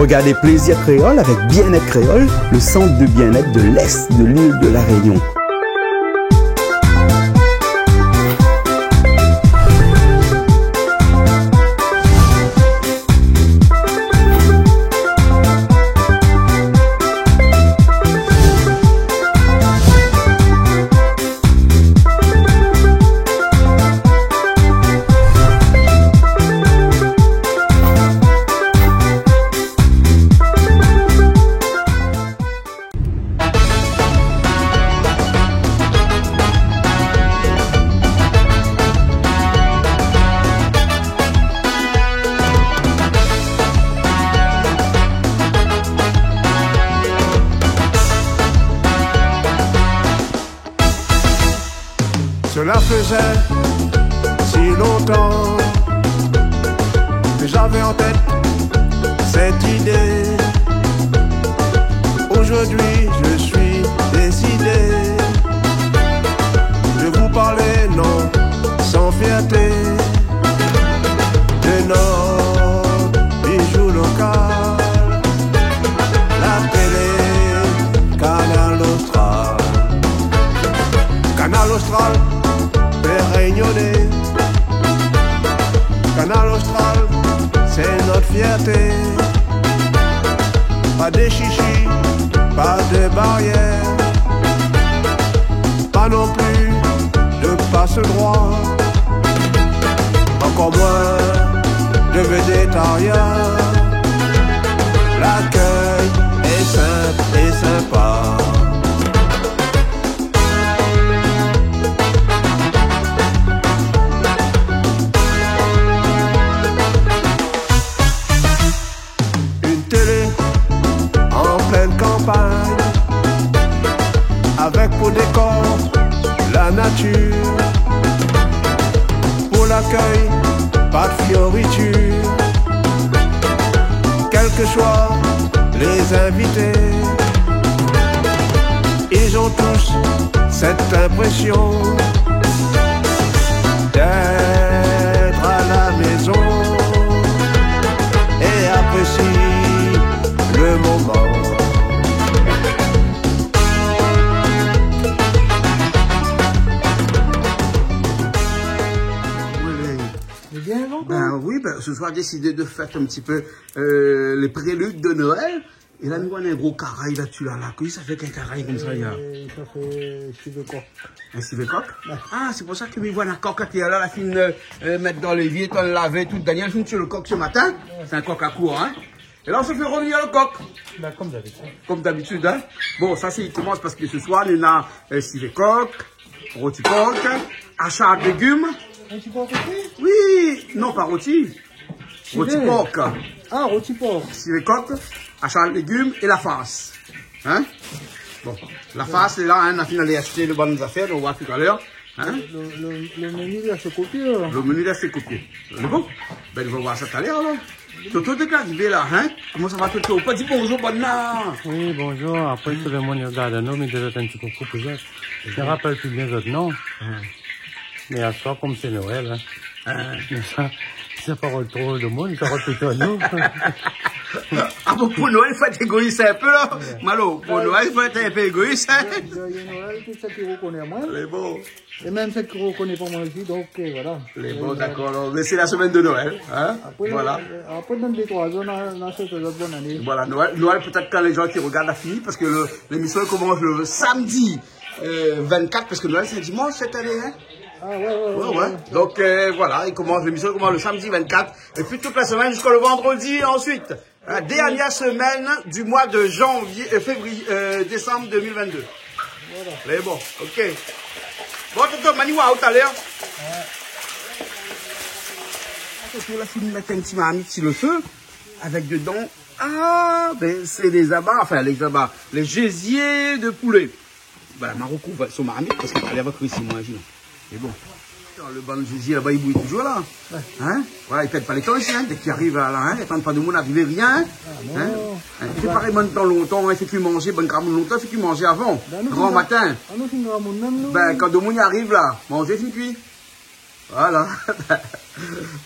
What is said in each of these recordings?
Regardez Plaisir Créole avec Bien-être Créole, le centre de bien-être de l'Est de l'île de la Réunion. Cela faisait si longtemps que j'avais en tête cette idée. Aujourd'hui, je suis décidé de vous parler, non, sans fierté, de nos bijoux locaux, la télé, Canal Austral. Canal Austral fait rayonner. Canal Austral, c'est notre fierté. Pas de chichis, pas de barrières, pas non plus de passe-droit, encore moins de végétariens. L'accueil est simple et sympa. Avec pour décor la nature, pour l'accueil, pas de fioritures, quels que soient les invités, ils ont tous cette impression d'être à la maison et apprécient le moment. Ben oui, ben, ce soir, j'ai décidé de faire un petit peu les préludes de Noël. Et là, nous avons un gros caraï là-dessus, là. Qu'est-ce que ça fait qu'un caraï comme ça, il y a? Ça fait civet-coq. Un civet-coq? Ouais. Ah, c'est pour ça que nous voyons un coq qui est là, la fine mettre dans l'évier, qu'on lavait tout. Daniel, je me suis le coq ce matin. Ouais. C'est un coq à court, hein. Et là, on se fait revenir le coq. Ben, comme d'habitude. Comme d'habitude, hein. Bon, ça, c'est, il commence parce que ce soir, nous avons un civet-coq, rôti coq, achat de légumes. Rôti porc aussi? Oui, non, pas rôti. Rôti porc. Ah, rôti porc. Civet-coq, achat de légumes et la farce. Hein? Bon, la farce est là, hein, on a fini d'aller acheter les bonnes affaires, on va voir tout à l'heure. Hein? Le menu, là, c'est copié. Le menu, là, c'est copié. C'est bon? Ben, on va voir ça tout à l'heure, alors. Toto, t'es arrivé là, hein? Comment ça va, Toto? Pas dit bonjour, bonne nuit. Oui, bonjour. Après, tout le monde regarde un homme et déjà un petit coucou peut-être. Je ne rappelle plus bien votre nom. Mais à soi, comme c'est Noël, hein. Ça parle trop de monde, ça parle plutôt à nous. Ah bon, pour Noël, il faut être égoïste un peu, là. Malo, pour Noël, il faut être un peu égoïste, hein. Joyeux Noël, tout ceux qui reconnaissent moi. Les bons. Et même ceux qui ne reconnaissent pas moi aussi, donc voilà. Les bons, d'accord. C'est la semaine de Noël, hein. Après, Voilà. Après, dans 2-3 ans, on a cette autre bonne année. Voilà, Noël peut-être quand les gens qui regardent a fini, parce que l'émission commence le samedi 24, parce que Noël c'est dimanche cette année, hein. Ah ouais. Donc voilà, l'émission commence le samedi 24, et puis toute la semaine jusqu'au vendredi ensuite. La dernière semaine du mois de décembre 2022. Voilà. Mais bon, ok. Bon, Toto, Maniwa, tout à l'heure. Toto, là, il met un petit marmite sur le feu, avec dedans, ben, c'est des abats, enfin, les gésiers de poulet. Voilà, Marocco va son marmite, parce qu'il fallait votre ici, moi, imagine. Mais bon. Le banc de gésier, là-bas, il bouille toujours, là. Ouais. Hein? Voilà, il pète pas les temps ici, hein. Dès qu'il arrive là, hein, il attend pas de monde arriver, rien. Hein? Il fait pareil, dans longtemps, il fait qu'il manger, bon, grand longtemps, il fait qu'il manger avant. Grand matin. Ben, quand de monde arrive, là, manger, c'est cuit. Voilà.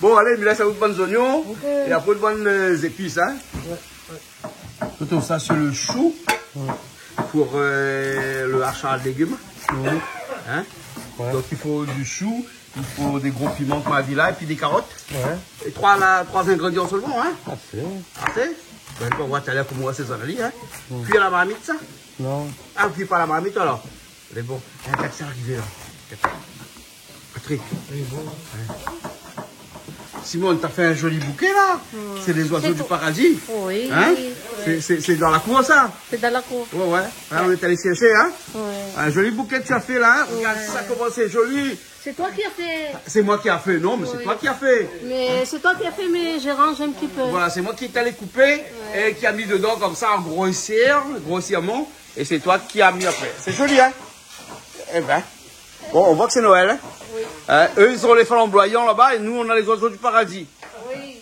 Bon, allez, il me laisse un peu de bonnes oignons et un peu de bonnes épices. Hein. Tout ça sur le chou pour le hachage de légumes. Hein. Donc il faut du chou, il faut des gros piments comme on a dit là, et puis des carottes. Et trois ingrédients seulement. Hein. Assez. Ben, on va t'aller pour moi, c'est ça, hein. Puis à la marmite, ça? Non. Ah, puis pas la marmite alors. C'est bon. Il y a un taxi arrivé là. Patrick. Simone, t'as fait un joli bouquet là. C'est les oiseaux du paradis. Oui. Hein? C'est dans la cour ça? C'est dans la cour. Ouais. Hein, on est allé chercher, hein? Ouais. Un joli bouquet que tu as fait là. Hein? Regarde ça, comment c'est joli. C'est toi qui as fait. C'est moi qui a fait, non, mais c'est toi qui a fait. Mais c'est toi qui as fait, mais je range un petit peu. Voilà, c'est moi qui t'ai allé couper et qui a mis dedans comme ça en grossièrement. Et c'est toi qui a mis après. C'est joli, hein? Eh ben. Bon, on voit que c'est Noël, hein? Oui. Eux, ils ont les flamboyants là-bas et nous, on a les oiseaux du paradis. Oui.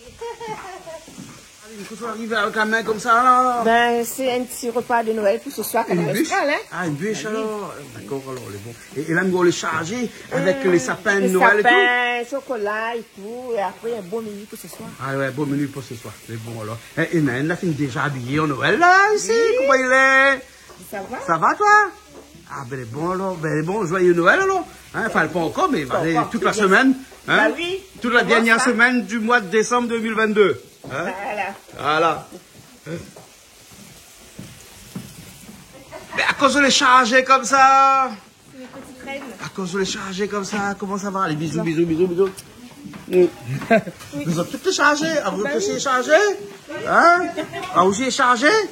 Il faut arriver avec la main comme ça, là. Ben, c'est un petit repas de Noël pour ce soir. Une bûche? Hein? Ah, une bûche alors. D'accord, alors, les bons. Et là, nous, on les charger avec les sapins de Les Noël sapins, chocolat et tout. Et après, un bon menu pour ce soir. Ah ouais, bon menu pour ce soir. C'est bon alors. Et Naine, la fille déjà habillée en Noël, là, ici. Comment il est? Ça va? Ça va, toi? Ah, ben, elle est bon alors. Ben, elle est bon. Joyeux Noël alors. Hein, enfin, pas encore, mais va aller toute la semaine. Hein? Bah oui. Toute la dernière semaine du mois de décembre 2022. Hein? Voilà. Mais à cause de les charger comme ça. Les petites reines. À cause de les charger comme ça, comment ça va? Allez, bisous. Vous avez toutes les chargées? Ah, vous aussi les chargées? Hein? Ah, vous aussi les chargées?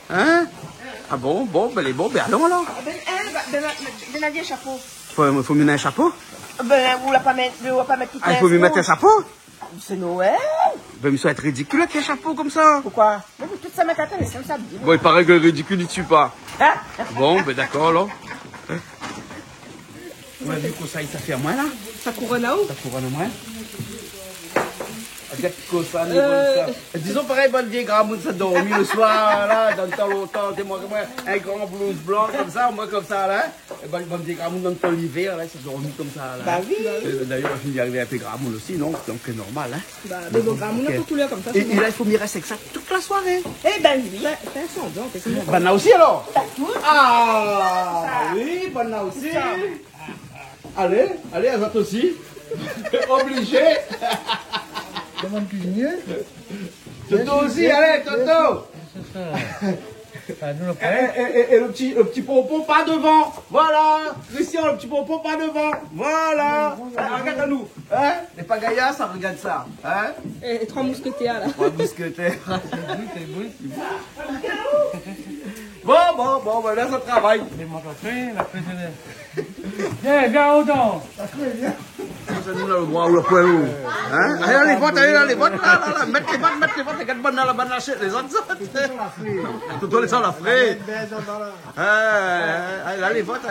Hein? Ah bon, ben les bons, ben allons alors. Ben, un chapeau. Faut mettre un chapeau? Ben, on va pas mettre tout Ah, il faut lui mettre un chapeau? C'est Noël. Ben, mais ça va être ridicule avec un chapeau comme ça. Pourquoi? Mais tout ça met à terre, c'est ça. Bon, il paraît que le ridicule, il ne tue pas. Hein? Bon, ben d'accord alors. Ouais, du coup, ça fait à moi là. Ça couronne là-haut? Ça couronne à moi. Disons pareil, bonne vieille grand-mousse, ça dormi le soir, là, dans le temps longtemps, t'es moi, un grand blouse blanc comme ça, moi comme ça, là. Et bonne vieille grand-mousse dans le temps l'hiver, là, ça dormi comme ça, là. Bah oui. D'ailleurs, je viens d'arriver un peu grand-mousse aussi, donc c'est normal, hein. Bah, mais bon, on a pas tout l'air comme ça. Et là, il faut m'y rester avec ça toute la soirée. Eh ben oui. Fais un semblant, qu'est-ce que c'est? Bonne aussi alors. Ah, oui, bonne aussi. Allez, à toi aussi. Obligé. Comment cuisiner? Toto aussi, allez, Toto. Et le petit pompon pas devant. Voilà. Christian, le petit pompon pas devant. Voilà. Regarde à nous. Hein? Les pagayas, ça regarde ça. Hein? Et 3 mousquetaires là. Trois mousquetaires. Bon, ben là, ça travaille. Viens, autant. Ça nous a le droit ou le poil où. Hein? Allez, les votes, là. Mettez les votes, les gars de bonne dans la bonne lâchette, les autres. Tout les gens la frais. Allez, là, les votes.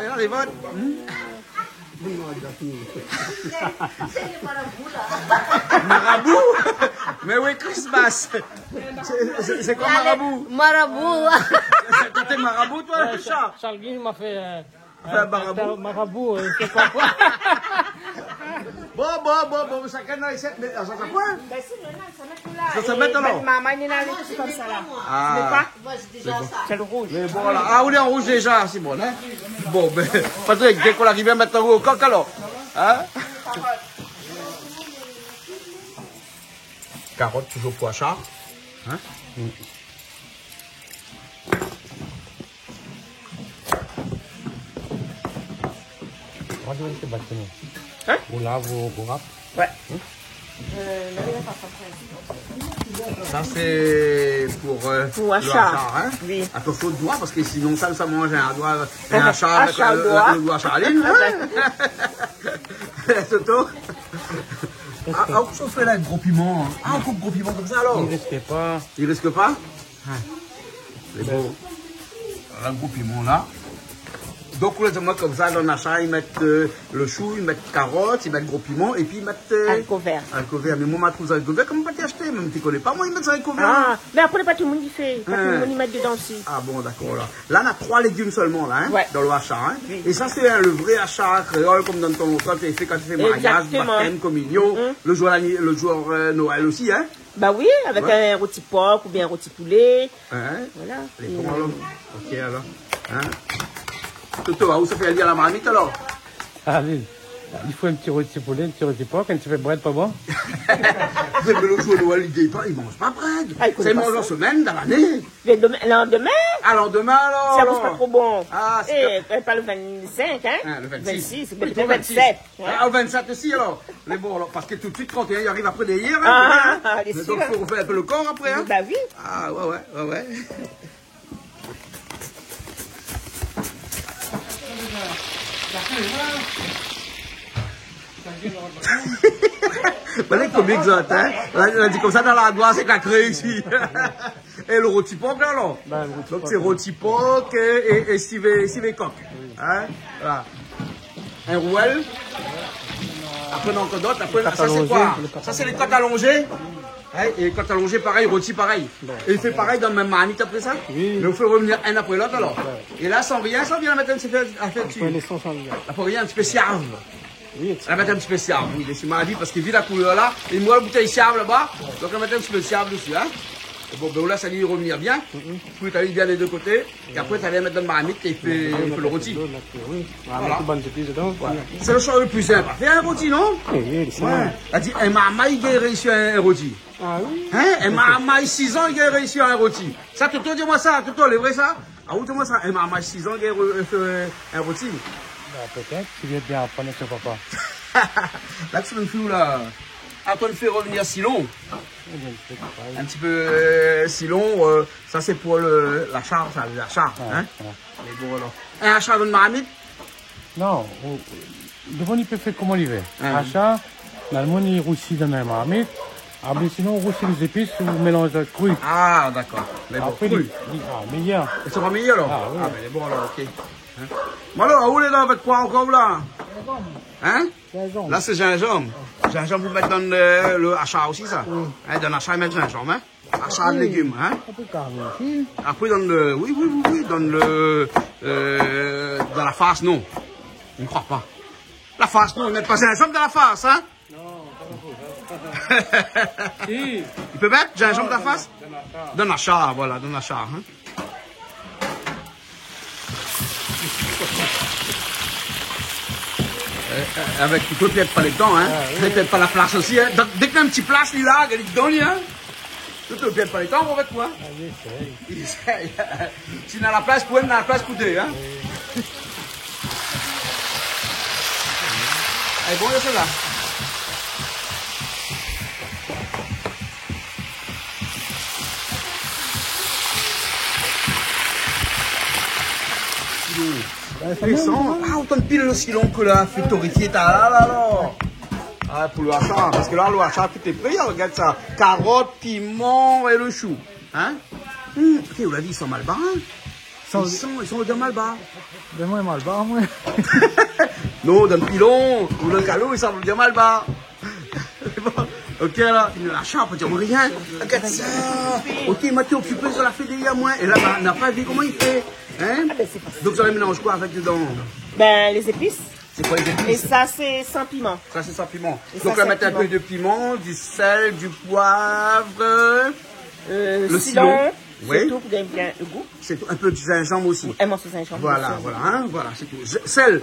Marabout? Mais oui, Christmas. C'est quoi marabout? Marabout. Toi, t'es marabout, toi, Richard? Charles Guy m'a fait un marabout, c'est pas quoi. Bon, chacun dans les 7, mais ça fait quoi? Ben si, ça met tout là. Ça met alors? Maman, il est là, c'est comme ça là. Ah, C'est le rouge. mais bon, voilà. Ah, on est en rouge déjà, c'est bon, hein? Bon, ben, Patrick, dès qu'on arrive à mettre au coq, alors. Hein? Carottes, toujours pois chat. Hein? Hein? Vous lave, vous râpe. Ouais. Ça, c'est pour un le chat. Hein? Oui. À peu de doigt, parce que sinon, ça mange un doigt, un chat avec chat le doigt. doigt Charline. Toto. Ah, on fait là, gros piment. Ah, on coupe gros piment comme ça alors? Il risquait pas. Il risque pas? C'est beau. Un gros piment là. Donc, moi, comme ça, dans l'achat, ils mettent le chou, ils mettent carottes, ils mettent gros piment, et puis ils mettent... Haricots verts. Haricots verts. Mais moi, je trouve ça haricots verts, comment pas t'y acheter? Même tu connais pas, moi, ils mettent ça haricots verts. Ah, mais après, pas tout le monde y fait. Pas tout le Hein. monde y met dedans aussi. Ah bon, d'accord, là. Là, on a 3 légumes seulement, là, hein, Ouais. dans le achat, hein. Oui. Et ça, c'est le vrai achat créole, comme dans ton, quand tu fais mariage, Exactement. baptême, communion, le jour Noël aussi, hein. Bah oui, avec Ouais. un rôti porc ou bien un rôti poulet. Hein. Voilà. Les Et, bons, alors. Ok, alors. Hein. Toto, où ça fait dire la marmite, alors? Allez, il faut un petit rôti poulet, un petit rôti porc, quand tu fais bread, pas bon? Mais le jour Noël, ils mangent pas bread. Ah, ils connaissent Ça, ils pas mangent ça. en semaine, dans l'année. le lendemain, Alors, demain, alors. ça ne pas trop bon. Ah, c'est Pas le 25, hein? Ah, le 26. c'est Oui, peut-être le 27. hein. Ah, le 27 aussi, alors. Mais bon, alors, parce que tout de suite, 31, il arrive après des hier. Ah, hein. les Donc, sûr. il faut refaire un peu le corps après, hein. Bah oui. Ah, ouais. Bah, les comiques, hein. On a dit comme ça dans la doigt, c'est cacré ici. Et le rôti porc, là, alors. Bah, le rôti Donc, porc, c'est rôti porc et civet coq. Hein? Voilà. Un rouel. Après, dans d'autres, après, ça, c'est quoi? Ça, c'est les côtes allongées. Hein, et les côtes allongées, pareil, rôti, pareil. Et il fait pareil dans le même marmite après ça? Oui. Mais on fait revenir un après l'autre, alors. Et là, sans rien la mettre un petit peu à faire dessus. Faut les sauces en lien. Là, pour rien, un petit peu siarve. Oui, On va mettre un petit peu de siarve, oui, je suis maladie parce qu'il vit la couleur là, et moi la bouteille siarve là-bas, donc on va mettre un petit peu de siarve dessus, hein. Et bon, ben là, ça allait revenir bien, puis tu allais bien les deux côtés, et après tu allais mettre dans le marmite et fait le rôti. Oui, on va Voilà. mettre une bonne épice dedans. Voilà. C'est le choix le plus simple à faire un rôti, non? Oui, c'est Ouais. ça. Elle dit, un marmaille qui a réussi un rôti. Ah oui? Hein? Un marmaille 6 ans qui a réussi un rôti. Ça, Toto, dis-moi ça, Toto, c'est vrai ça? Ah oui, dis-moi ça, un marmaille 6 ans qui a fait un rôti. Bah, peut-être, tu viens bien apprendre avec ton papa. Là, tu me fais où là? Ah, toi, le fais revenir si long. Eh bien, c'est pareil. Un petit peu si long, ça c'est pour l'achat, ça, l'achat. Hein? Ouais. Mais bon, alors. Un achat dans une marmite? Non, le monde il peut faire comme il veut. Ah. Achat, dans le monde il roussit dans la marmite. Ah, mais sinon, on roussit les épices, on mélange cru. Ah, d'accord. Mais bon, Après, cool. meilleur. Et ça va mieux alors? Ah, oui. Ah, mais bon alors, ok. Hein? Bon alors, où est là avec quoi encore là? Hein? Gingembre. Là c'est gingembre. Gingembre, vous mettez dans le achat aussi ça? Hein, dans l'achat, ils mettent gingembre, hein? Achat de légumes, hein? Un peu carré aussi. Après, dans le. Oui, dans le. Dans la face, non. Je ne crois pas. La face, non, ils mettent pas gingembre dans la face, hein? Si. Il peut mettre gingembre dans la face? Dans l'achat, voilà, dans l'achat. Hein? Avec tout peut-être pas le temps, hein? Peut-être pas la place aussi, hein? Donc, dès qu'il y a un petit place, il a, il est dedans, hein? Tout peut-être pas le temps, on va quoi? Il essaye. Si dans la place pour un, dans la place pour deux, hein? Elle est bon, celle-là. Les sons, ah, autant de pile le silon que la futorité, t'as là, alors. Ah, pour le achat, parce que là, le achat, tout est prêt, regarde ça. Carottes, piment et le chou. Hein? Ok, vous l'avez dit, ils sont mal bas, hein? Ils sont de mal bas. De moi, mal bas, moi. Non, dans le pilon ou dans le calot, ils sont de mal bas. Ok, là, l'achat, on peut dire rien. Regarde ça. Ok, Mathieu, occupé sur la fédérie à moi. Et là, on n'a pas vu comment il fait. Hein? Ah ben, c'est facile. Donc, ça mélange quoi avec dedans? Ben, les épices. C'est quoi les Et épices? ça, c'est sans piment. Ça, c'est sans piment. Et Donc, ça, on va mettre sans un peu de piment, du sel, du poivre. Le Cilon. Oui. C'est tout pour gagner bien le goût. C'est un peu de gingembre aussi. Un morceau de gingembre. Voilà, aussi. voilà, hein, voilà, c'est tout. Sel,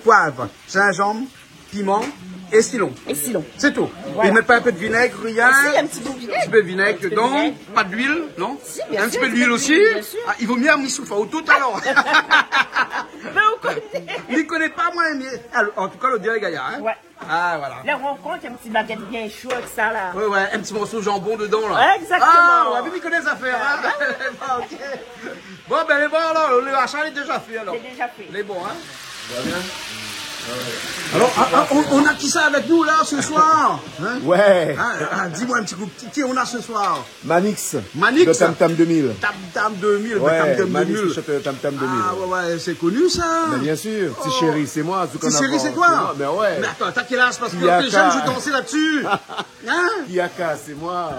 poivre, gingembre, piment et cilon. Et cilon. C'est tout. Voilà. Ils mettent pas un peu de vinaigre, rien. Si, un petit peu de vinaigre. Un petit peu de vinaigre Un petit peu de dedans. vinaigre. Pas d'huile, non? Si, bien un sûr, petit peu un d'huile petit peu aussi. d'huile, bien sûr. Ah, il vaut mieux un missoufa ou tout alors. Mais on connaît. Il ne connaît pas moi, mais en tout cas le dirait Gaïa. Hein? Ouais. Ah voilà. Là, on rencontre un petit baguette bien chaud avec ça, là. Ouais, ouais, un petit morceau de jambon dedans là. Ouais, exactement. Ah, ouais, mais il connaît les affaires. Hein? Bon, ok. Bon, ben les bons alors, le achat est déjà fait alors. C'est déjà fait. Les bons, hein? Ça va bien? Alors, on a qui ça avec nous là ce soir hein? Ouais. Dis-moi un petit coup, qui on a ce soir? Manix. Manix. De Tam Tam 2000. Tam Tam 2000. Ouais, Tam Tam Manix 2000. qui chante Tam Tam 2000. Ah ouais, c'est connu ça. Mais bien sûr, Petit Chéri, c'est moi. Petit Chéri, c'est toi? Mais ouais. Mais attends, t'as quel âge? Parce que Yaka. les jeunes, je dansais là-dessus. Hein? Yaka, c'est moi.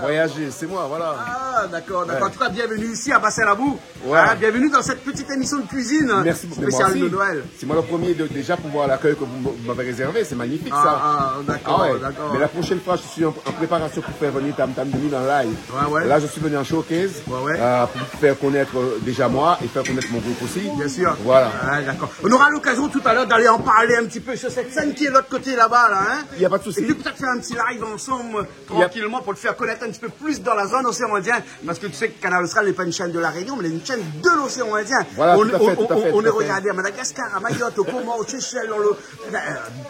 Voyager, c'est moi, voilà. Ah, d'accord, d'accord. En tout cas, bienvenue ici à Bassin-Labou. Ouais. Bienvenue dans cette petite émission de cuisine Merci beaucoup. spéciale de Noël. C'est moi le premier déjà pour voir l'accueil que vous m'avez réservé. C'est magnifique ça. D'accord, Ah ouais. d'accord. Mais la prochaine fois, je suis en préparation pour faire venir Tam Tam 2000 en live. Ouais. Là, je suis venu en showcase Ouais. pour faire connaître déjà moi et faire connaître mon groupe aussi. Bien sûr. Voilà. D'accord. On aura l'occasion tout à l'heure d'aller en parler un petit peu sur cette scène qui est de l'autre côté là-bas, là. Hein? Il n'y a pas de souci. Et puis peut-être faire un petit live ensemble, tranquillement, pour te faire connaître un petit peu plus dans la zone océan Indien. Parce que tu sais que Canal Austral n'est pas une chaîne de la Réunion, mais une chaîne de l'océan Indien. Voilà, on tout est regardé à Madagascar, à Mayotte, au Comores, au Seychelles,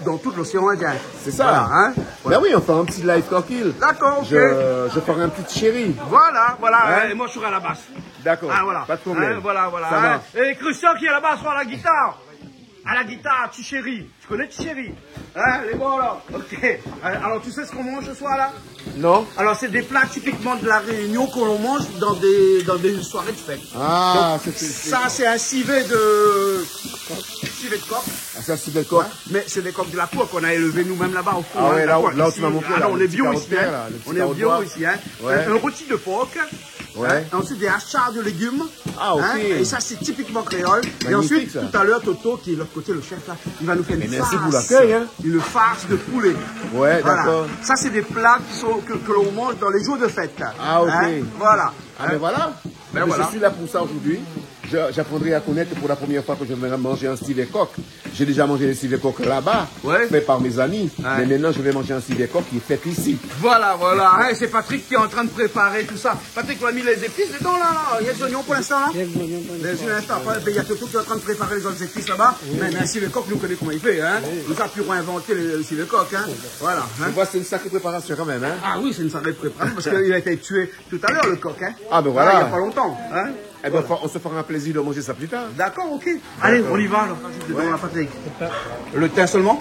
dans tout l'océan Indien. C'est ça. Voilà, hein? Ben oui, on fait un petit live tranquille. D'accord, ok. Je ferai un petit Chéri. Voilà. Hein? Et moi, je serai à la basse. D'accord. Ah, voilà. Pas de problème. Hein, voilà. Ça Hein. marche. Et Christian qui est là-bas sera à la guitare. À la guitare, Tichéri. Tu connais Tichéri? Hein, les bons là. Ok. Alors, tu sais ce qu'on mange ce soir là? Non? Alors, c'est des plats typiquement de la Réunion qu'on mange dans des soirées de fête. Ah, donc, ça, c'est un civet de coq. Ah, c'est un civet de coq. Ouais. Mais c'est des coqs de la cour qu'on a élevés nous-mêmes là-bas au fond. Ah ouais, là où ici, tu m'as montré. Ah là, non, on est bio ici. Hein. Là, on est bio ici. Hein. Ouais. Un rôti de porc. Ouais. Hein. Ensuite, des hachas de légumes. Ah, ok. Hein. Et ça, c'est typiquement créole. Magnifique, et ensuite, ça. tout à l'heure, Toto, qui est de l'autre côté, le chef, là, il va nous faire une farce. merci pour l'accueil, hein. Une farce de poulet. Ouais, Voilà. d'accord. Ça, c'est des plats que l'on mange dans les jours de fête. Ah, ok. Hein. Voilà. Ah, ben voilà. Ben Mais voilà. je suis là pour ça aujourd'hui. J'apprendrai à connaître pour la première fois que je vais manger un civet coq. J'ai déjà mangé des civets coq là-bas, Ouais. fait par mes amis. Ouais. Mais maintenant, je vais manger un civet coq qui est fait ici. Voilà. Hein, c'est Patrick qui est en train de préparer tout ça. Patrick, on a mis les épices dedans, là. Il y a des oignons pour l'instant, là? Il y a des oignons. Après, il y a Toto qui est en train de préparer les autres épices là-bas. Mais un civet coq, nous connaissons comment il fait, hein. Nous avons pu réinventer le civet coq, hein. Voilà. Hein. Tu vois, c'est une sacrée préparation quand même, hein. Ah oui, c'est une sacrée préparation parce qu'il a été tué tout à l'heure, le coq, hein. Ah, ben voilà. Il n'y a pas longtemps, hein. Eh ben, on se fera un plaisir de manger ça plus tard. D'accord, ok. Allez, on y va, alors. Dedans, la Patrick. Le thym seulement?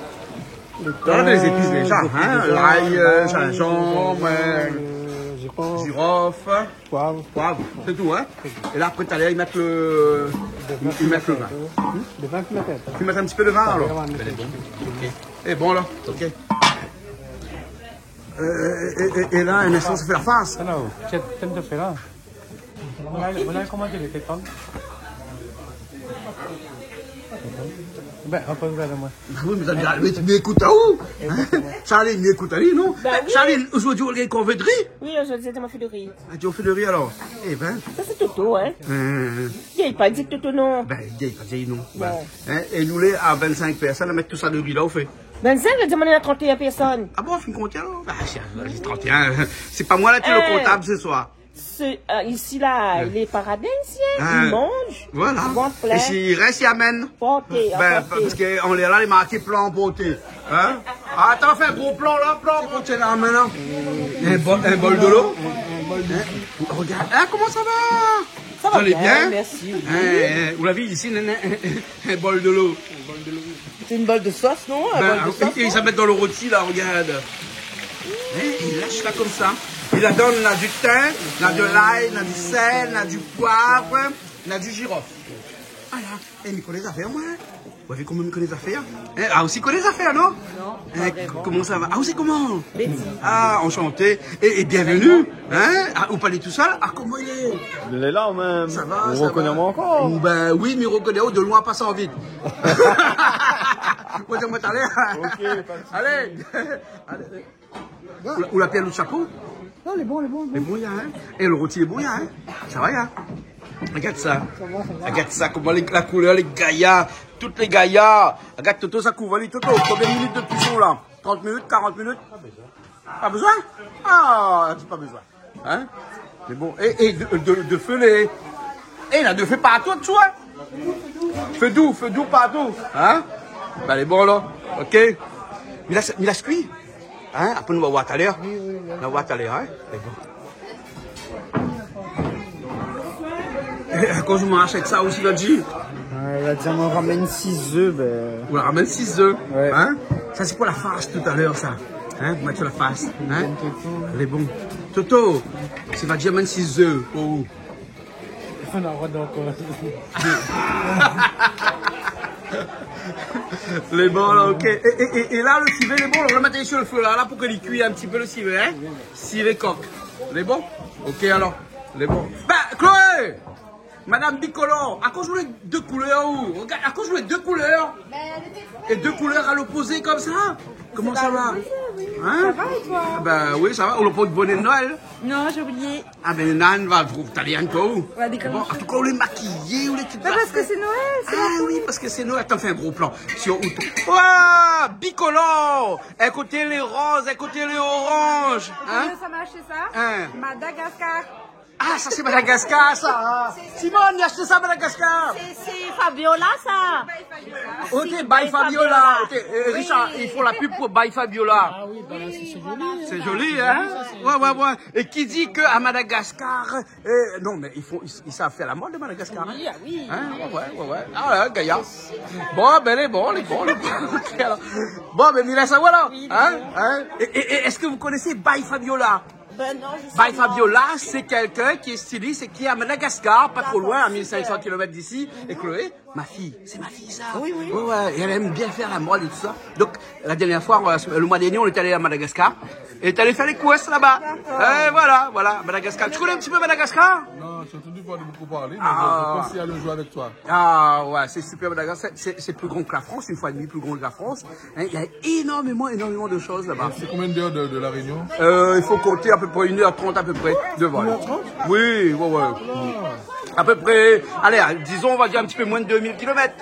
On a les épices déjà, hein. L'ail, gingembre, girofle, poivre, c'est tout, hein. Et là, après, t'allais y mettre le vin. Le vin qui m'appelle. Tu mets un petit peu de vin, alors? Et bon, là, ok. Et là, un instant, ça fait la face. Alors, t'aimes de faire là? On a commandé les tétons. Ben, on peut regarder moi. Oui, mais tu m'écoutes à où? Charlie, m'écoute à lui, non? Ben oui. Charlie, aujourd'hui, on a qu'on veut de riz? Oui, aujourd'hui, c'était ma fille de riz. Ah, tu as fait de riz alors? Eh ben. Ça, c'est Toto, hein. Il n'a pas dit Toto, non. Ben, il pas dit non. Ouais. Hein? Et nous, les à 25 personnes, à mettre tout ça de riz là, on fait. 25, il a demandé à 31 personnes. Ah bon, on fait une compte alors? Bah, j'ai 31. C'est pas moi là qui est le comptable ce soir. Ici, là, les paradisiens, ils mangent. Voilà. Ils vont plein. Et s'il reste, il amène. Porter, Ben, parce qu'on est là, les marqués plan beauté. Hein? Ah, attends, fais un gros plan là, plan beauté là maintenant. Un bol de l'eau. Regarde, hein, comment ça va? Ça va Allez bien? merci. Vous l'avez ici, un bol de l'eau. C'est une bolle de sauce, non? Un Ben, bol de sauce, ils non? mettent dans le rôti là, regarde. Il lâche là comme ça. Il la donne là du thym, là de l'ail, là du sel, là du poivre, là du girofle. Ah là, il me connaît les affaires, moi. Vous avez comment me connaît les affaires? Ah, aussi connaît les affaires, non? Non. Comment ça va? Ah, vous savez comment? Betty. Ah, enchanté. Et bienvenue. Hein? Ah, vous parlez tout seul? Ah, comment il est? Il est là même. Ça va? On ça reconnaît va? moi encore. Ben oui, mais reconnaît de loin, passant vite. Moi, je vais t'aller. Ok, Allez. Ou la pierre, le chapeau? Non, il est bon, il est bon, il hein? Et le rôti est bon, hein? Ça va, hein? Regarde ça. Regarde ça, comment la couleur, les gaillards, toutes les gaillards. Regarde, Toto, ça couvre. Allez, Toto, combien de minutes de cuisson, là? 30 minutes, 40 minutes? Pas besoin? Ah, c'est pas besoin. Hein? C'est bon. Et de feu, les... Et il a de feu partout, tu vois? Feu doux partout. Hein? Ben, les bons, là. OK? Mais là, cuit. Hein? Après, nous va voir tout à l'heure. On va voir tout à l'heure, hein? Et quand je mange avec ça aussi, là, dit. Il a dit on ramène 6 œufs, ben. Vous la ramène 6 œufs. Ouais. Hein? Ça, c'est pour la farce tout à l'heure, ça. Hein? Vous mettez sur la farce. Hein? Elle est bon. Toto, c'est va diamant 6 œufs. Oh. Les bons là, ok. Et là, le civet, les bons, on va le mettre sur le feu là, pour qu'il cuise un petit peu le civet, hein. Civet coq. Les bons? Ok alors, les bons. Bah, Chloé! Madame Bicolore, à cause je voulais 2 couleurs où? Regarde, à cause je voulais 2 couleurs. Et 2 couleurs à l'opposé comme ça? Comment ça va? Hein? Ça va et toi? Bah oui, ça va. On n'a pas de bonnet de Noël? Non, j'ai oublié. Ah ben Nan va trouver italien toi où? Ouais, des Bon, en tout cas, on les maquiller, on les petites parce que c'est Noël, c'est Ah oui, parce que c'est Noël. Attends, fais un gros plan. Sur Ouah, bicolore. Écoutez les roses, écoutez les oranges. Hein? Ça m'a acheté ça? Hein? Madagascar. Ah, ça c'est Madagascar, ça. Simone, il a acheté ça à Madagascar. C'est Fabiola, ça. Ok, By Fabiola. Ok, Richard, il faut la pub pour By Fabiola. Ah oui, bah là, c'est joli. C'est joli, hein? Ouais. Et qui dit qu'à Madagascar, non, mais ils savent faire la mode de Madagascar. Oui, ah oui. Hein? Ouais. Ah, ouais, Gaïa. Bon, ben, les bons. Ok, alors. Bon, ben, Mila, ça voilà. Hein? Et est-ce que vous connaissez By Fabiola? Ben non, je sais By Fabiola, c'est quelqu'un qui est styliste et qui est à Madagascar, pas trop loin, à 1500 km d'ici. Et Chloé, ma fille, c'est ma fille ça. Oui. Ouais, et elle aime bien faire la mode et tout ça. Donc, la dernière fois, le mois dernier, on est allé à Madagascar. Et est allé faire les quests là-bas. Et voilà, Madagascar. Tu connais un petit peu Madagascar? Non, j'ai entendu beaucoup parler, mais Ah. je pense y aller jouer avec toi. Ah ouais, c'est super Madagascar. C'est plus grand que la France, 1,5 fois plus grand que la France. Hein, il y a énormément de choses là-bas. C'est combien d'heures de la Réunion? Il faut compter à peu près 1h30 à peu près de vol. 1h30? Oui. À peu près, allez, disons, on va dire un petit peu moins de 2000 km.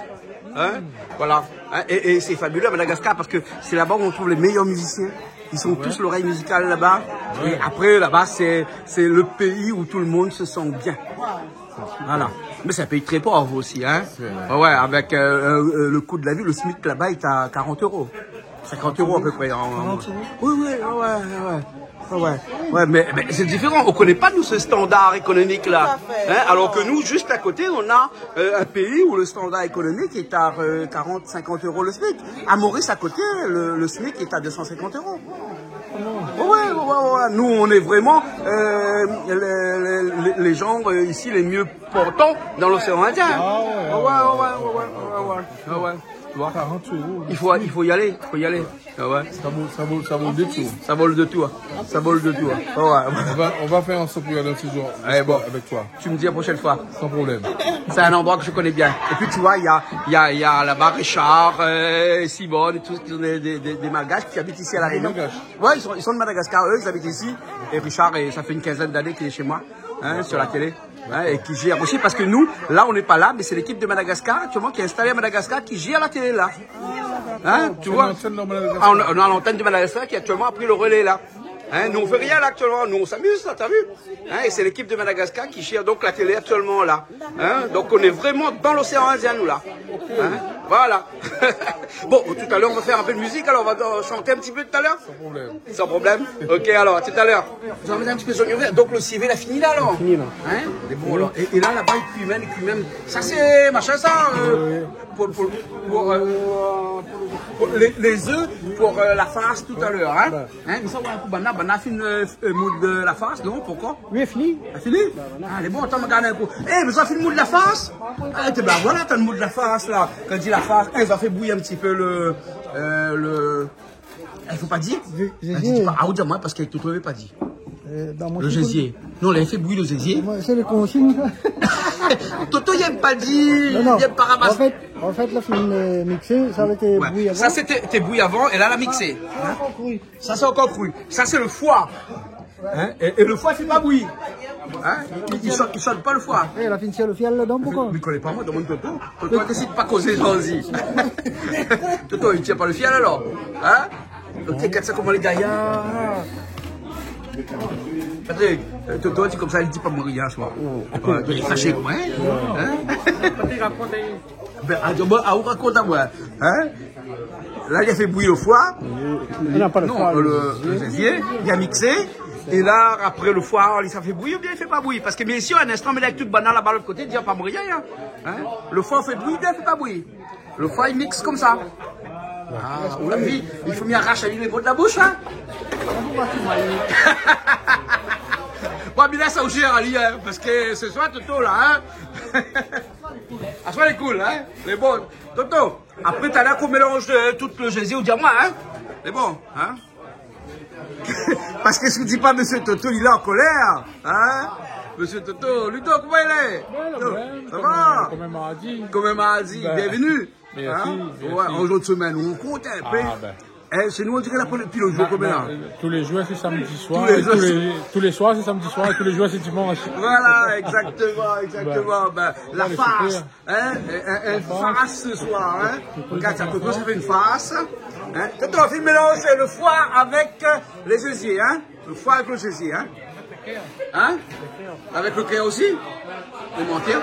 Hein? Voilà. Hein? Et c'est fabuleux à Madagascar parce que c'est là-bas où on trouve les meilleurs musiciens. Ils sont tous l'oreille musicale là-bas. Et après, là-bas, c'est le pays où tout le monde se sent bien. Voilà. Mais c'est un pays très pauvre aussi, hein. Ouais, avec le coût de la vie, le SMIC là-bas est à 40 €. 50 € à peu près. 40 €? Oui. Ouais, mais c'est différent. On connaît pas, nous, ce standard économique là. Hein, alors que nous, juste à côté, on a un pays où le standard économique est à 40-50 € le SMIC. À Maurice, à côté, le SMIC est à 250 €. Ouais. Nous, on est vraiment les gens ici les mieux portants dans l'océan Indien. Ouais. 40 €. Il faut y aller. Ah ouais. Ça vaut le détour. Ça vole de tout. Ouais. On va faire un saut pour aller un séjour avec toi. Tu me dis la prochaine fois. Sans problème. C'est un endroit que je connais bien. Et puis tu vois, il y a là-bas Richard, Simone, et tous qui sont des Malgaches qui habitent ici à La Réunion. Ouais, ils sont de Madagascar, eux, ils habitent ici. Et Richard, ça fait une quinzaine d'années qu'il est chez moi, hein, sur la télé. Hein, et qui gère aussi, parce que nous, là, on n'est pas là, mais c'est l'équipe de Madagascar, actuellement, qui est installée à Madagascar, qui gère la télé là. Hein, tu vois? On a l'antenne de Madagascar qui actuellement a pris le relais là. Hein, nous on fait rien là actuellement, nous on s'amuse là, t'as vu? Hein, et c'est l'équipe de Madagascar qui gère donc la télé actuellement là. Hein, donc on est vraiment dans l'océan Indien nous là. Hein, voilà. Bon, tout à l'heure on va faire un peu de musique, alors on va chanter un petit peu tout à l'heure. Sans problème. Ok, alors à tout à l'heure. Vous en mettez un petit peu sur le donc le civet il a fini là alors. Fini là. Hein, bon, alors. Et là là-bas il cuit même. Ça c'est machin ça. Pour les œufs pour la farce tout à l'heure, hein? Mais ça, on a fait une moule de la farce, non? Pourquoi? Oui, fini. Fini? Allez, bon, attends, regarde un coup. Mais ça fait une moule de la farce? Ben voilà, t'as une moule de la farce, là. Quand je dis la farce, ça fait bouillir un petit peu il faut pas dire? Ah, ou dis-moi, parce que tu ne l'avais pas dit. Le gésier. Non, on avait fait bouillir le gésier. C'est les consignes. Toto, il n'aime pas dire. Il n'aime pas ramasser. En fait, la film mixée, ça avait été bouilli avant. Ça, c'était bouilli avant, et là, la mixée. Ça, c'est encore cru. Ça, c'est le foie. Hein? Et le foie, c'est pas bouilli. Hein? Il saute pas le foie. Et la fin, c'est le fiel là-dedans, pourquoi? Il ne connaît pas moi, demande Toto. Toto, décide pas causer, Jean-Zi. Toto, il ne tient pas le fiel alors. Hein? Ok, regarde ça comment les gaillards. Patrick, Toto, c'est comme ça, il ne dit pas mourir, je crois. Il est fâché, quoi. On raconte à moi. Hein? Là, il a fait bouillir le foie. Il n'a pas le foie. Le gésier, il a mixé. Et là, après le foie, ça fait bouillir ou bien il fait pas bouillir? Parce que bien sûr, un instant, mais là, avec toute banane là-bas de l'autre côté, il dit pas bouillir. Hein? Le foie fait bouillir ou bien il fait pas bouillir? Le foie, il mixe comme ça. Ah, on l'a vu, il faut m'y arracher les mots de la bouche, hein? Bon, bien là, ça aussi, Ali, hein, parce que ce soir, Toto, là, hein? À soi, les cool, hein? Les bons. Toto, après, t'as là qu'on mélange tout le gésier au diamant, hein? Les bons, hein? Parce que ce que dit pas Monsieur Toto, il est en colère, hein? Monsieur Toto, Ludo, comment il est? Ça va? Comme un mardi. Comme un mardi, bienvenue. Merci, Hein? merci. Ouais, en jour de semaine, on compte un peu. Ah, ben. Eh, chez nous, on dirait la première pile au jour, combien là? Tous les jours, c'est samedi soir. Tous les jours, tous les soirs, c'est samedi soir. Et tous les jours, c'est dimanche. Voilà, exactement, exactement. Ben, la les farce, super. hein? Une farce ce soir, hein? Regarde, ça Toto, ça fait une farce. Hein? Toto, on fait le mélange, le foie avec les gésiers, hein? Le foie avec le gésier, hein? Hein? Avec le cœur aussi? Le mentir?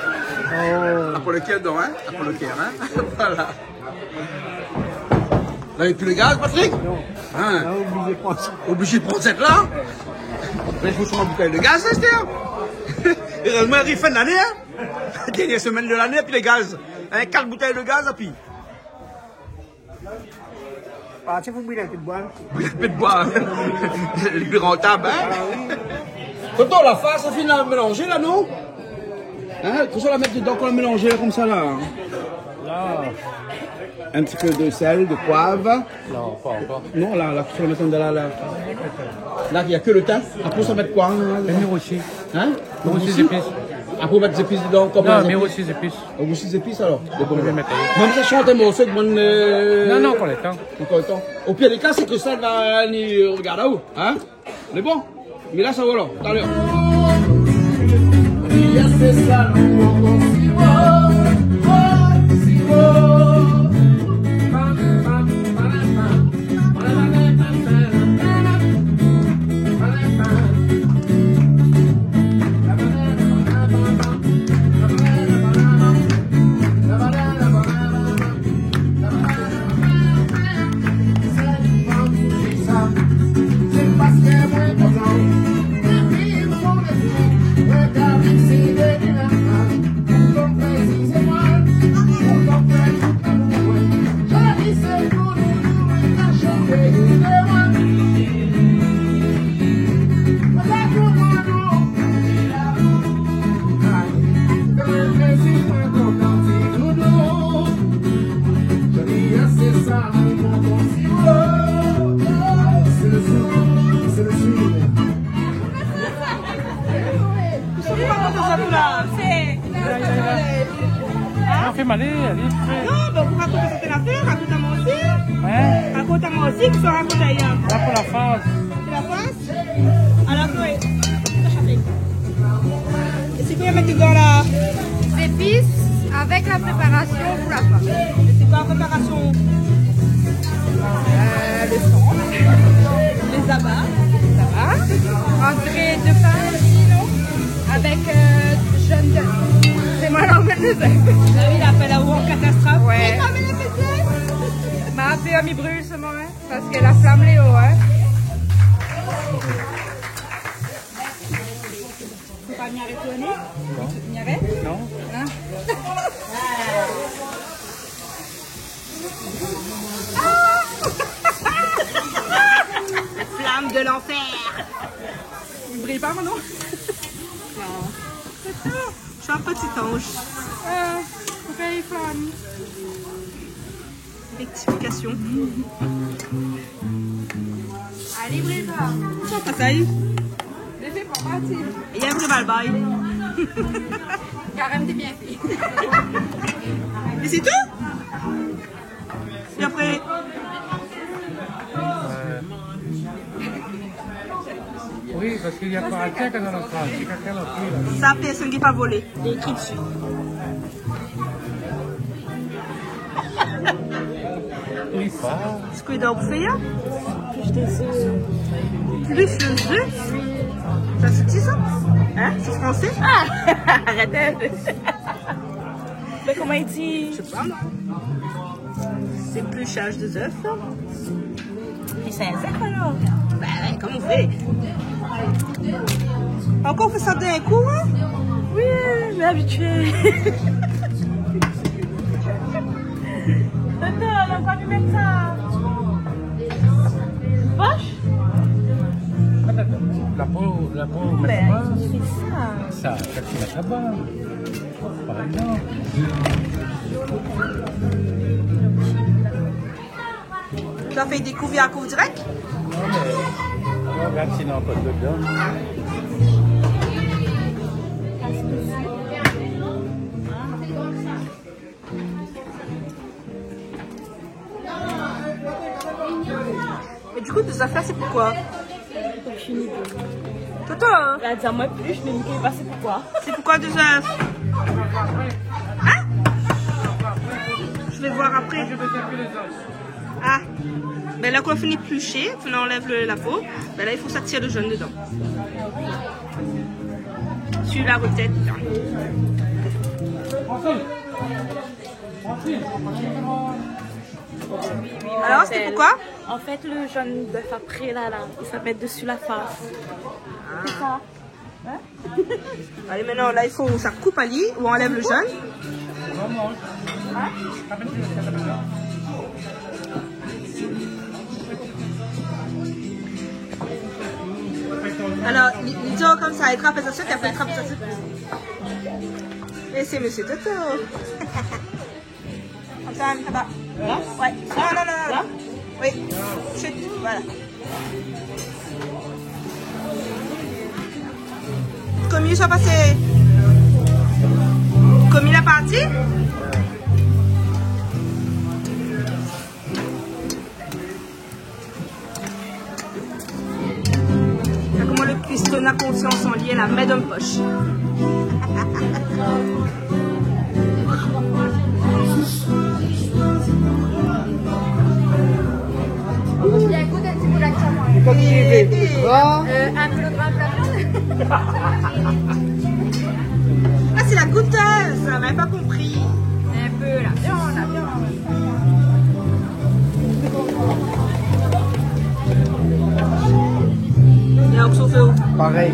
Ah, pour le cœur, non, hein? Ah, pour le cœur, hein? Voilà. Là, il n'y a plus le gaz, Patrick? Non. Hein? Obligé de prendre cette là? Mais il faut sur ma bouteille de gaz, ça, c'est et réellement, il fin de l'année, hein? Dernière semaine de l'année, puis les gaz. Hein? 4 bouteilles de gaz, et puis. Ah, tu faut boire un peu de bois. Un peu de bois. Le plus rentable, hein? Toto, la face, ça finit à mélanger, là, non? Hein? Qu'on ça la mettre dedans, qu'on la mélanger, là, comme ça, là? Là. Un petit peu de sel, de poivre. Non, pas encore. Non, là, là, sur le mettre là, là. Là, il n'y a que le thym. Après, ça mettre quoi? Le mire aussi. Hein? Mire aussi des épices. Après, on met des épices dedans, comme Non, mire aussi des épices. On met aussi des épices, alors? On va mettre. Même ça chante un morceau que mon... Non, non, encore le temps. Encore le temps. Au pire des cas, c'est que ça va ni regarder où, hein? On est bon? Mais là, ça va là, tout à l'heure. Ah, fais mal, allez, fais. Non, donc vous racontez cette affaire, racontez-moi aussi. Hein? Racontez-moi aussi, qui se raconte ailleurs. Là pour la face. C'est la face? Alors, Chloé, et c'est quoi mettre dedans là? Des épices avec la préparation pour la femme. C'est quoi la préparation? Le sang, Les abats. entrée de pain chino avec jaune d'œuf. C'est moi l'anglais de œuf. Il appelle à vous en catastrophe. Ouais. Ma fille mi brûle ce moment parce que la flamme est haut. Hein. Faut pas m'y arrêter au nez? Non. M'y arrête? Non. Hein? Flamme de l'enfer. Il brille pas, non? Non. Je suis un petit ange. Faut faire les flammes. Rectification. Allez, brûle pas. Ça passe à y. L'effet pour partir. Il y a un vrai bye. Carême, t'es bien fait. Et c'est tout? Et après? Oui, parce qu'il y a pas un tien dans notre phrase. C'est quelqu'un d'autre là. Ça, personne qui n'est pas volé. Il est écrit dessus. Oui, pas. C'est quoi d'or bouffé, hein? Plus le œuf. Ça se dit ça? Hein? C'est français? Ah! Arrêtez! Mais comment il dit? Je sais pas. C'est plus charge de œufs, là. Puis c'est un œuf, alors? Ben, comment on fait? Encore on fait ça d'un coup, hein? Oui, mais habitué. Attends, on a encore dû mettre ça. Vache? La peau, Mais là-bas. il fait ça. Ça, tu mets là-bas. Par exemple. Tu as fait des coups via un coup direct? Non, mais on regarde sinon pas de dedans. Et du coup, tout ça fait, c'est pourquoi? Aucune idée. Toto, hein? Elle a dit à moi plus, je ne sais pas c'est pourquoi. C'est pourquoi 2 œufs? Hein? Je vais voir après. Ah, ben là qu'on finit d'éplucher, on enlève la peau, ben là il faut que ça tire le jaune dedans. Sur la recette. Alors c'était pourquoi? En fait, le jaune d'œuf après là, il va mettre dessus la face. C'est ça. Allez, maintenant là il faut ça coupe à lit ou on enlève le jaune. Alors, il dit comme ça, il trappe ça suite et après il trappe ça suite. Et c'est monsieur Toto. Antoine, là-bas. Là? Ouais. Non, non, non, non. Là? Oui. Chut, voilà. Commis, ça passé. Commis la partie? Comment le cuistot a conscience en lié la main dans poche. Il y a un goût d'un petit bout d'accent. Quand il est gras, Un peu de grain plat. Ah, c'est la goûteuse, elle n'avait pas compris. Un peu la viande, la viande. Il y a un oxo feu. pareil.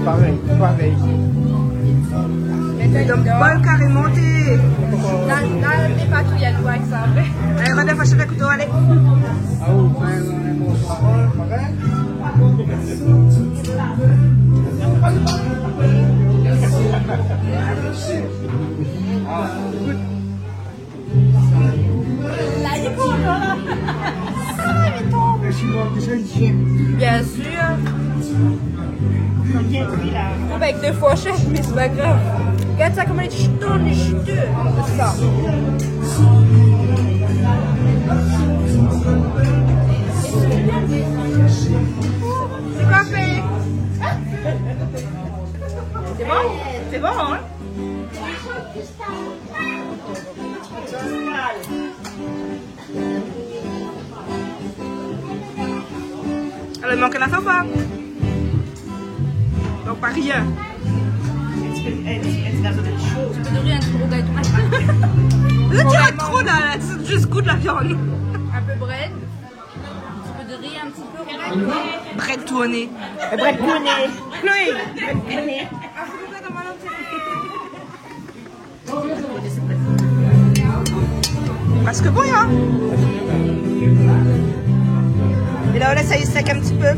Il donne bol carrément monté. Dans les pâtes, il y a le goût avec ça. Allez, Rodolphe, achète le couteau, allez. Ah oui, pareil. Bien sûr. Avec 2 fourchettes, mais c'est pas grave. Regarde ça comme elle tourne, c'est ça. C'est quoi fait? C'est bon? C'est bon, hein? Alors, il manque la fin ou pas? Donc, pas rien. Tu peux rien trop gâteau. Là, tu as trop là, c'est juste goût de la viande. Un peu bread. Un peu de riz, un petit peu. Bread tourné. Bread tourné. Chloé. Parce que bon, hein? Et là, on laisse ça y sec un petit peu.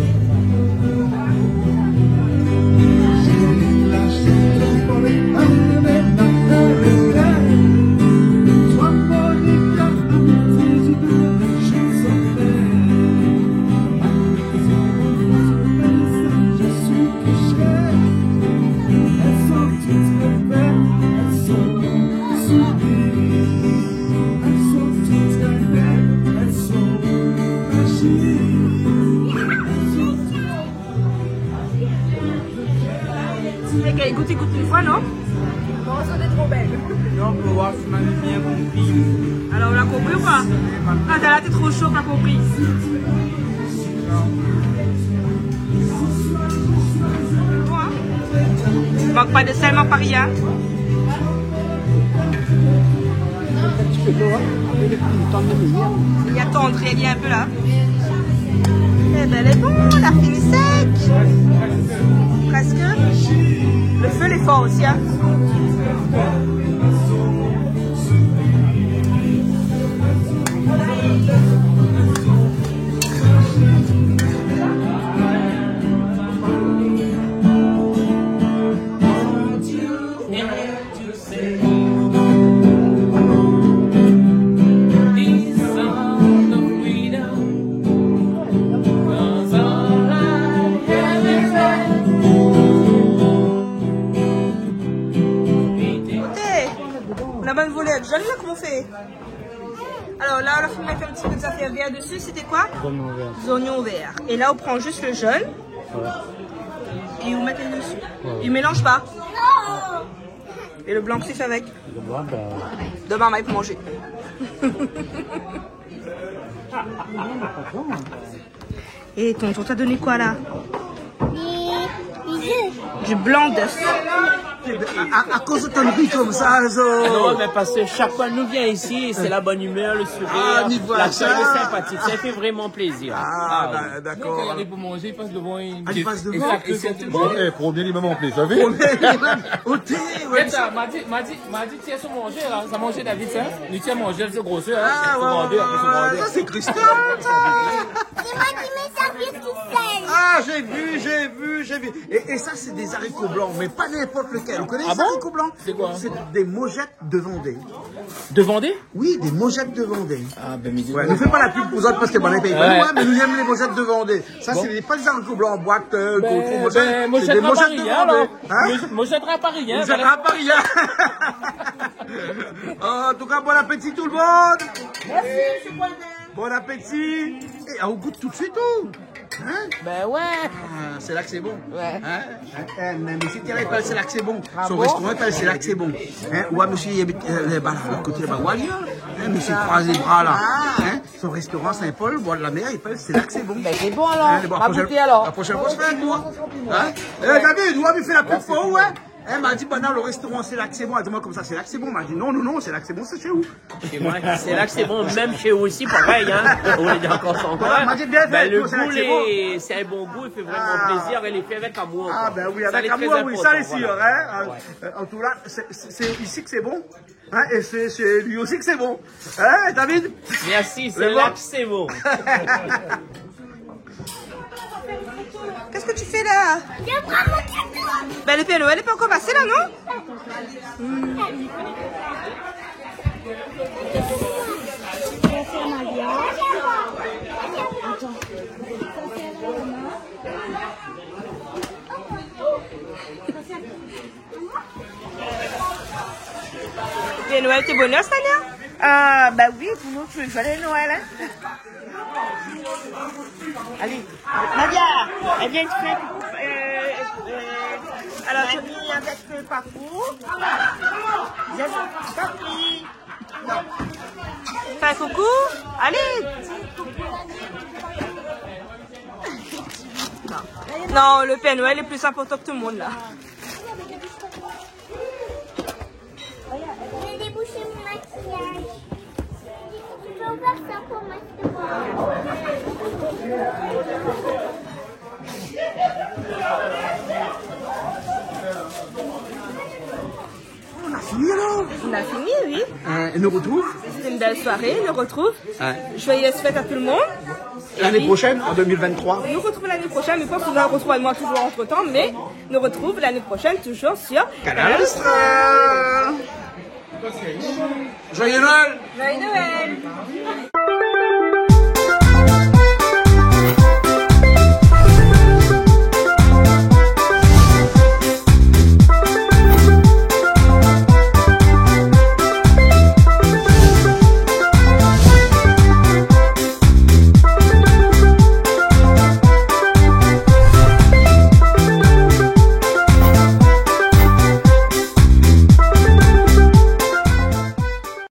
Goûte une fois, non? Bon, ça est trop belle. Non, pour voir si m'avait bien compris. Alors, on l'a compris ou pas? Ah, t'as là, t'es trop chaud, pas compris. Bon, hein? Manque pas de sel, manque pas rien. Il y a tendre, il y a un peu là. Eh ben, elle est bonne, la fini sec. Presque. Le feu, il est fort aussi, hein. On a bonne volée. Déjà là, comment on fait? Alors là, on a fait mettre un petit peu de affaires vert dessus. C'était quoi? Des oignons verts. Et là, on prend juste le jaune. Et vous mettez dessus. Il mélange pas. Et le blanc, tu fais avec. Demain, on va y manger. Et tonton t'a donné quoi là? Du blanc d'œuf. À cause de ton prix comme ça, non, mais parce que chaque fois nous vient ici, c'est la bonne humeur, le sourire, la chaleur sympathique. Ça fait vraiment plaisir. Ah, d'accord. Quand il arrive pour manger, il passe devant une... Il passe devant. Bon, pour bien, il m'a montré, ça fait? Au thé, ouais. M'a dit, tiens, sur manger, là. Ça mangeait David, ça. Il tient manger, c'est grosseur, hein. Ça, c'est Christophe, ça. C'est moi qui mets ça plus tout seul. Ah, j'ai vu. Et ça, c'est des haricots blancs, mais pas n'importe lequel. Vous connaissez les haricots blancs? C'est quoi? C'est des mojettes de Vendée. De Vendée? Oui, des mojettes de Vendée. Ah, ben, mais... Ouais, ne fais pas la pub aux autres parce que bon, les pays pas loin, mais nous aimons les mojettes de Vendée. Ça, c'est pas des haricots blancs en boîte, c'est des mojettes de Vendée. Mojettera à Paris, hein? Mojettera à Paris, En tout cas, bon appétit tout le monde. Merci, c'est bon. Bon appétit. Et on goûte tout de suite tout. Hein? Ben ouais. C'est là que c'est bon. Ouais. Hein? Mais si tu appelles, c'est là que c'est bon. Son restaurant appelle, c'est là que c'est bon. Hein? Ouais, monsieur, il habite là-bas, là, côté là-bas, Wallia. Hein? Monsieur croise les bras là. Hein? Son restaurant Saint-Paul, bois de la mer, il appelle, c'est là que c'est bon. Ben c'est bon alors. Hein? On va goûter alors. La prochaine fois, je fais un tour. Hein? David, moi, il fait la pub pour où, hein? Elle m'a dit, bah non, le restaurant, c'est là que c'est bon. Elle dit, moi, comme ça, c'est là que c'est bon. Elle m'a dit, non, c'est là que c'est bon, c'est chez où? Chez moi, c'est là que c'est bon, même chez vous aussi, pareil, hein. On est d'accord sans quoi. Le goût, c'est un bon goût, il fait vraiment plaisir, elle est fait avec amour. Ah, ben oui, avec amour, oui, ça, c'est sûr, hein. En tout cas, c'est ici que c'est bon. Hein, et c'est chez lui aussi que c'est bon. Hein, David? Merci, c'est là que c'est bon. Qu'est-ce que tu fais là? Ben le Père Noël n'est pas encore passé là, non? Père Noël, t'es bonheur cette année? Ah, ben oui, pour nous, tu veux aller Noël, hein? Allez, Nadia, elle vient de faire alors, je viens avec le papou. J'ai papy. Fais un coucou. Allez. Non, le Père Noël est plus important que tout le monde là. J'ai débouché mon maquillage. Tu peux faire ça pour moi, On a fini alors? On a fini, oui. Et nous retrouve? C'était une belle soirée, nous retrouve. Joyeuse fête à tout le monde. L'année prochaine, en 2023. Nous retrouvons l'année prochaine, mais pas que vous en retrouvez moi toujours entre temps, mais nous retrouvons l'année prochaine toujours sur Canal Astral. Joyeux Noël! Joyeux Noël!